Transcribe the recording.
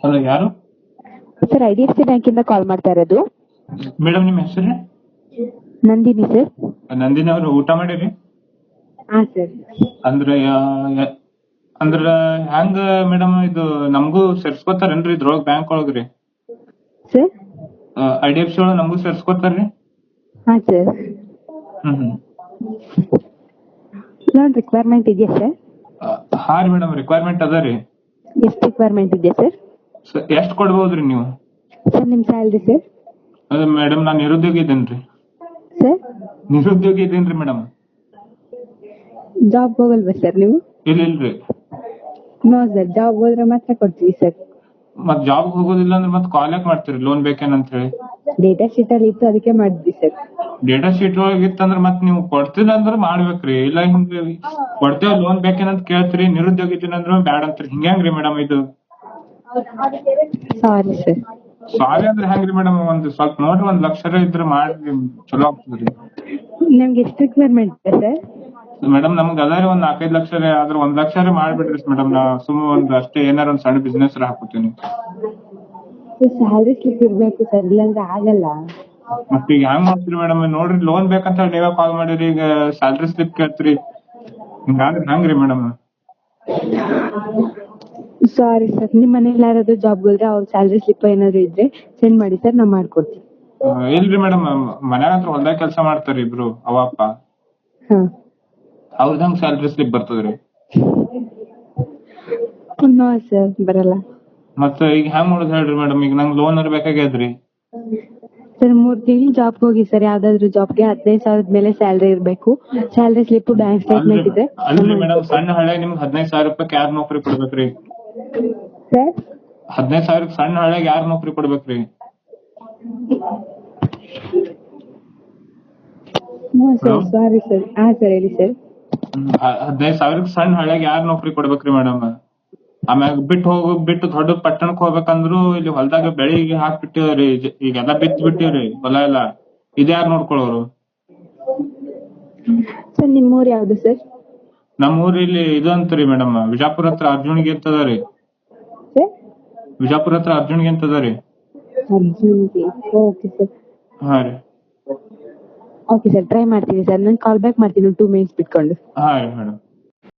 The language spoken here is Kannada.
ಹಲೋ, ಯಾರು? ಸರ್ IDFC ಬ್ಯಾಂಕಿಂದ ಕಾಲ್ ಮಾಡ್ತಾ ಇರೋದು. ಮೇಡಮ್ ನಿಮ್ಮ ಹೆಸರು? ನಂದಿನಿ ಸರ್. ನಂದಿನಿ ಅವ್ರು ಊಟ ಮಾಡಿರಿ? ಹಾಂ ಸರ್. ಅಂದ್ರೆ ಅಂದ್ರ ಹೆಂಗ ಮೇಡಮ್ ಇದು ನಮಗೂ ಸೇರ್ಸ್ಕೊತಾರೇನ್ರಿ ಇದ್ರೊಳಗ್ ಬ್ಯಾಂಕ್ ಒಳಗ್ರಿ? ಸರ್. IDFC ಒಳಗ್ ನಮಗೂ ಸೇರ್ಸ್ಕೊತಾರ್ರಿ? ಹಾಂ ಸರ್. ಹ್ಮ್. ಲೋನ್ ರಿಕ್ವೈರ್ಮೆಂಟ್ ಇದೆಯಾ ಸರ್? ಹಾ ರೀ ಮೇಡಮ್, ರಿಕ್ವೈರ್ಮೆಂಟ್ ಅದ ರೀ. ಎಷ್ಟು ರಿಕ್ವೈರ್ಮೆಂಟ್ ಇದೆಯಾ ಸರ್? ಎಷ್ಟು ಕೊಡ್ಬೋದ್ರಿ ನೀವು? ಸರ್ ನಿಮ್ಮ ಸ್ಯಾಲ್ರಿ ಸರ್? ಮೇಡಮ್ ನಾನು ನಿರುದ್ಯೋಗಿ ಇದ್ದೇನ್ರಿ. ಸರ್. ನಿರುದ್ಯೋಗಿ ಇದ್ದೇನ್ರಿ ಮೇಡಮ್. ಜಾಬ್ ಹೋಗಲ್ವಾ ಸರ್ ನೀವು? ಇಲ್ರಿ. ನೋ ಸರ್, ಜಾಬ್ ಹೋದ್ರೆ ಮಾತ್ರ ಕೊಡ್ತೀವಿ ಸರ್. ಮತ್ ಜಾಬ್ ಹೋಗೋದಿಲ್ಲ ಅಂದ್ರೆ ಮತ್ತೆ ಕಾಲ್ ಯಾಕೆ ಮಾಡ್ತೀರಿ ಲೋನ್ ಬೇಕೇನಂತ ಹೇಳಿ? ಡೇಟಾ ಶೀಟ್ ಅಲ್ಲಿ ಇತ್ತು ಅದಕ್ಕೆ ಮಾಡಿದ್ವಿ ಸರ್. ಡೇಟಾ ಶೀಟ್ ಒಳಗೆ ಇತ್ತಂದ್ರ ಮತ್ ನೀವು ಕೊಡ್ತಿಲ್ಲ ಅಂದ್ರ ಮಾಡ್ಬೇಕ್ರಿ. ಇಲ್ಲ ಹಿಂಗ ಕೊಡ್ತೇವ್ ಲೋನ್ ಬೇಕೇನಂತ ಕೇಳ್ತೀರಿ, ನಿರುದ್ಯೋಗಿ ಇದ್ದೀನಿ ಅಂದ್ರ ಬ್ಯಾಡ ಅಂತೀರಿ. ಹಿಂಗ್ಯಾಂಗ್ರಿ ಮೇಡಮ್ ಇದು? Sorry sir. ಸಾರಿ ಅಂದ್ರೆ ಹೆಂಗ್ರಿ ಮೇಡಮ್? ಒಂದ್ ಸ್ವಲ್ಪ ನೋಡ್ರಿ, 1 ಲಕ್ಷ ಇದ್ರೆ ಮಾಡ್ರಿ, ಚಲೋ ಆಗ್ತದ್ರಿ. ನಮ್ಗೆ ಎಷ್ಟು ರಿಕ್ವೈರ್ಮೆಂಟ್ ಇದೆ ಸರ್? ಮೇಡಮ್ ನಮ್ಗ್ ಅದ ರೀ 1-4-5 ಲಕ್ಷ ಆದ್ರ 1 ಲಕ್ಷ ಮಾಡ್ಬಿಡ್ರಿ ಮೇಡಮ್. ನಾ ಸುಮ್ ಅಷ್ಟೇ ಏನಾರ ಒಂದ್ ಸಣ್ಣ ಬಿಸ್ನೆಸ್ ಹಾಕೋತೀನಿ. ಸ್ಯಾಲ್ರಿ ಸ್ಲಿಪ್ ಇರ್ಬೇಕು ಸರ್, ಇಲ್ಲಾಂದ್ರೆ ಆಗಲ್ಲ. ಮತ್ತ ಈಗ ಹೆಂಗ್ ಮಾಡ್ತೀರಿ ಮೇಡಮ್? ನೋಡ್ರಿ, ಲೋನ್ ಬೇಕಂತ ಹೇಳಿ ನೀವೇ ಕಾಲ್ ಮಾಡಿರಿ, ಈಗ ಸ್ಯಾಲ್ರಿ ಸ್ಲಿಪ್ ಕೇಳ್ತೀರಿ. ಹಿಂಗಾದ್ರೆ ಹೆಂಗ್ರಿ ಮೇಡಮ್? Sorry sir. ನಿಮ್ಮ ಮನೇಲಿ ಯಾರಾದ್ರೂ ಜಾಬ್ ಹೋದ್ರೆ ಅವ್ರ ಸ್ಯಾಲ್ರಿ ಸ್ಲಿಪ್ ಏನಾದ್ರು ಇದ್ರೆ ಸೆಂಡ್ ಮಾಡಿ ಸರ್, ನಾ ಮಾಡ್ಕೊಡ್ತೀನಿ. ಇಲ್ರಿ ಮೇಡಮ್, ಮನ್ಯಾಗ ಹತ್ರ ಹೊಲ್ದಾಗ ಕೆಲಸ ಮಾಡ್ತಾರ ಇಬ್ರು ಅವ್ವ ಅಪ್ಪ. ಅವ್ರದಂಗ್ ಸ್ಯಾಲ್ರಿ ಸ್ಲಿಪ್ ಬರ್ತದ್ರಿ? ನೋ ಸರ್, ಬರಲ್ಲ. ಮತ್ತ ಈಗ ಹೆಂಗ್ ಮಾಡೋದು ಹೇಳ್ರಿ ಮೇಡಮ್? ಈಗ ನಂಗ್ ಲೋನ್ ಬೇಕಾಗ್ಯದ್ರಿ. ಸರ್ 3 ತಿಂಗಳು ಜಾಬ್ ಹೋಗಿ ಸರ್, ಯಾವ್ದಾದ್ರು ಜಾಬ್ಗೆ 15,000 ಮೇಲೆ ಸ್ಯಾಲ್ರಿ ಇರ್ಬೇಕು. ಸ್ಯಾಲ್ರಿ ಸ್ಲಿಪ್, ಬ್ಯಾಂಕ್ ಸ್ಟೇಟ್ಮೆಂಟ್ ಇದೆ. ಅಲ್ರಿ ಮೇಡಮ್, ಸಣ್ಣ ಹಳ್ಳಿಯಾಗ ನಿಮ್ಗೆ 15,000 ರೂಪಾಯಿ ಯಾರು ನೌಕರಿ ಕೊಡ್ಬೇಕ್ರಿ? ಸರ್ 15,000 ಸಣ್ಣ ಹಳ್ಳಿಯಾಗ ಯಾರು ನೌಕರಿ ಕೊಡ್ಬೇಕ್ರಿ? Sorry sir. ಹಾ ಸರ್, ಹೇಳಿ ಸರ್. 15,000 ಸಣ್ಣ ಹಳ್ಳಿಯಾಗ ಯಾರು ನೌಕರಿ ಕೊಡ್ಬೇಕ್ರಿ ಮೇಡಮ್? ಆಮ್ಯಾಗ ಬಿಟ್ಟು ದೊಡ್ಡ ಪಟ್ಟಣಕ್ ಹೋಗ್ಬೇಕಂದ್ರು ಇಲ್ಲಿ ಹೊಲದಾಗ ಬೆಳಿಗ್ಗೆ ಹಾಕ್ಬಿಟ್ಟಿವ್ರಿ. ಈಗೆಲ್ಲಾ ಬಿತ್ತ್ ಬಿಟ್ಟಿವ್ರಿ ಹೊಲ ಎಲ್ಲಾ. ಇದ್ಯಾರು ನೋಡ್ಕೊಳ್ಳೋರು? ಸರ್ ನಿಮ್ಮೂರ್ ಯಾವ್ದು ಸರ್? ನಮ್ಮೂರ್ ಇಲ್ಲಿ ಇದು ಅಂತ್ರಿ ಮೇಡಮ್, ವಿಜಾಪುರ ಹತ್ರ ಅರ್ಜುನ್ಗಿ ಅಂತದ ರೀ. ವಿಜಾಪುರ ಹತ್ರ ಅರ್ಜುನ್ಗಿ ಅಂತದ ರೀ. Okay sir. ಹಾ ರೀ. ಓಕೆ ಸರ್, ಟ್ರೈ ಮಾಡ್ತೀನಿ ಸರ್. ನಾನು ಕಾಲ್ ಬ್ಯಾಕ್ ಮಾಡ್ತೀನಿ 2 ಮಿನಿಟ್ಸ್ ಬಿಟ್ಕೊಂಡು. ಹಾ ರೀ ಮೇಡಮ್.